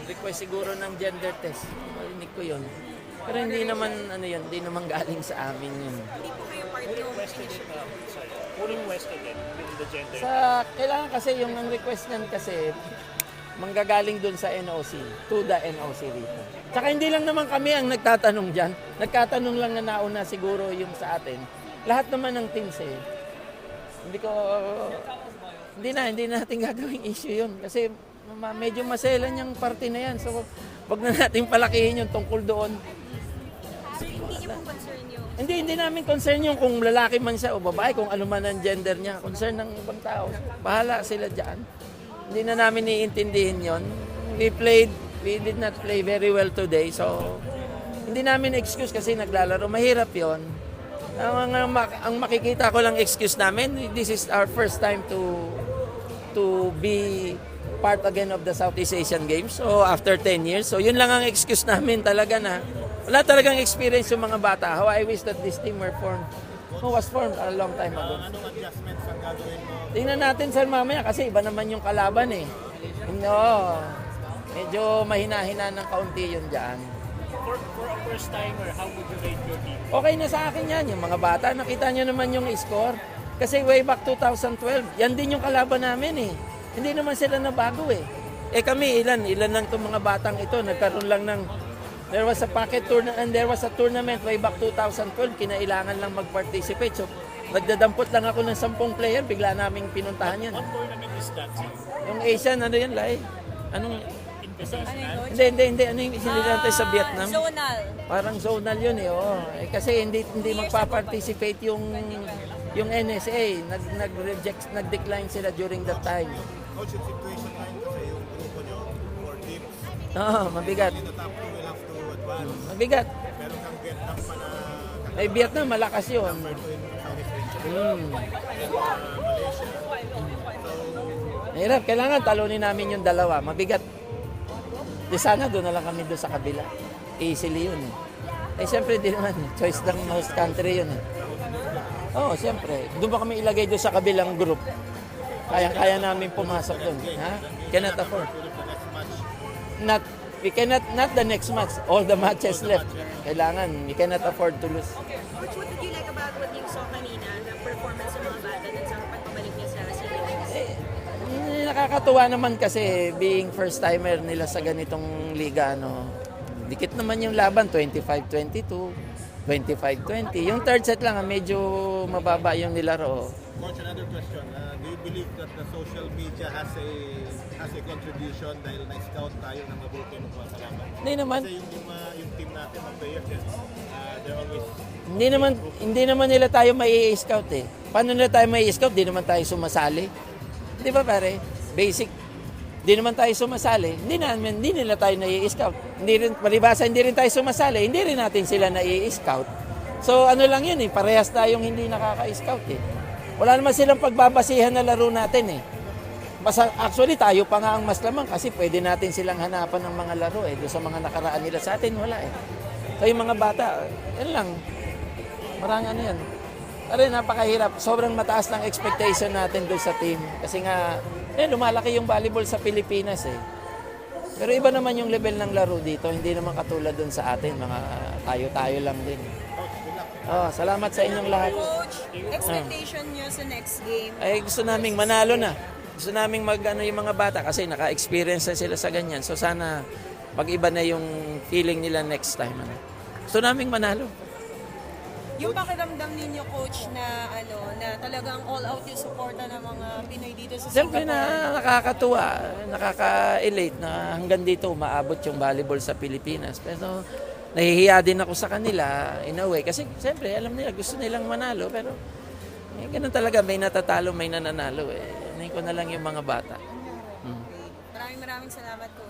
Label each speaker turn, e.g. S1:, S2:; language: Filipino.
S1: request siguro ng gender test. Marinig ko yun. Pero hindi naman, hindi naman galing sa amin yun.
S2: Hindi po kayo part ng initiative.
S3: Puro requested din with the gender.
S1: Kailangan kasi yung ang request niyan kasi manggagaling dun sa NOC, to the NOC rito. Tsaka hindi lang naman kami ang nagtatanong dyan. Nagtatanong lang na nauna siguro yung sa atin. Lahat naman ng teams eh. Hindi natin gagawing issue yun. Kasi medyo maselan yung party na yan. So, wag na natin palakihin yung tungkol doon.
S2: So, hindi niyo po concern yung...
S1: Hindi namin concern yung kung lalaki man siya o babae, kung ano man ang gender niya. Concern ng ibang tao. Bahala sila dyan. Hindi na namin iintindihin yon. We did not play very well today. So, hindi namin excuse kasi naglalaro. Mahirap yon. Ang makikita ko lang excuse namin, this is our first time to be part again of the Southeast Asian Games. So, after 10 years. So, yun lang ang excuse namin talaga na wala talagang experience yung mga bata. How I wish that this team was formed a long time ago.
S3: Anong adjustments ang gagawin mo?
S1: Tingnan natin sir mamaya kasi iba naman yung kalaban eh. No, medyo mahina-hina ng kaunti yun dyan.
S3: For a first timer, how would you rate your team?
S1: Okay na sa akin yan, yung mga bata. Nakita nyo naman yung score. Kasi way back 2012, yan din yung kalaban namin eh. Hindi naman sila nabago eh. Kami, ilan lang itong mga batang ito. Nagkaroon lang ng, there was a packet tournament and there was a tournament way back 2012. Kinailangan lang mag-participate. So, nagdadampot lang ako ng 10 player. Bigla naming pinuntahan yan.
S3: What tournament is that, sir?
S1: Yung Asian, ano yan, Lai? Anong,
S3: Invitational?
S1: hindi. Ano yung isinilantay sa Vietnam?
S2: Zonal.
S1: Parang zonal yun eh. Oh. Kasi hindi magpa-participate yung NSA. Nag-decline sila during that time.
S4: Coach, yung situation ngayon kasi yung grupo nyo, 4 teams.
S1: Oo, mabigat.
S4: In the top 2 will have to advance.
S1: Mabigat.
S4: Meron kang Vietnam pa na
S1: May Vietnam, malakas yun.
S4: number 2 in Southeast Asia.
S1: Hmm.
S4: Malaysia.
S1: Mahirap. Kailangan talunin namin yung dalawa. Mabigat. Di sana doon na lang kami doon sa kabila. Easily yun eh. Siyempre di naman. Choice ng most country yun eh. Oo, siyempre. Doon ba kami ilagay doon sa kabilang group? Kaya namin pumasok doon. Ha? Cannot afford. Not the next match. All the matches left. Kailangan. We cannot afford to lose.
S2: Coach, what did you like about what you saw kanina, the performance ng mga bata dun sa pagbabalik niya sa series?
S1: Nakakatuwa naman kasi being first timer nila sa ganitong liga, dikit naman yung laban, 25-22, 25-20. Yung third set lang, medyo mababa yung nilaro.
S4: Coach, another question. Do you believe that the social media has a contribution dahil na-scout tayo ng mabuti ng mga kalaban?
S1: Hindi naman.
S4: Kasi yung team natin, ng players, they're always...
S1: Hindi naman nila tayo mai-scout eh. Paano nila tayo mai-scout? Hindi naman tayo sumasali. Di ba pare? Basic. Hindi naman tayo sumasali. Hindi nila tayo nai-scout. Palibasa, hindi rin tayo sumasali. Hindi rin natin sila nai-scout. So ano lang yun eh. Parehas tayong hindi nakaka-scout eh. Wala naman silang pagbabasihan na laro natin eh. Actually, tayo pa nga ang mas lamang kasi pwede natin silang hanapan ng mga laro eh. Doon sa mga nakaraan nila sa atin, wala eh. So yung mga bata, yan lang. Marang yan. Pero napakahirap. Sobrang mataas ng expectation natin doon sa team. Kasi nga, lumalaki yung volleyball sa Pilipinas eh. Pero iba naman yung level ng laro dito. Hindi naman katulad doon sa atin. Mga tayo-tayo lang din. Salamat sa inyong lahat.
S2: Coach, expectation niyo sa next game?
S1: Gusto naming manalo na. Gusto naming yung mga bata kasi naka-experience na sila sa ganyan. So sana mag-iba na yung feeling nila next time. Gusto naming manalo.
S2: Yung pakiramdam ninyo, Coach, na talagang all-out yung suporta ng mga Pinoy dito sa
S1: Siyempre
S2: Singapore?
S1: nakakatuwa, nakaka-elate na hanggang dito umaabot yung volleyball sa Pilipinas. Pero nahihiya din ako sa kanila in a way. Kasi siyempre alam nila, gusto nilang manalo. Pero ganun talaga, may natatalo, may nananalo. Hinahin ko na lang yung mga bata.
S2: Maraming salamat, Coach.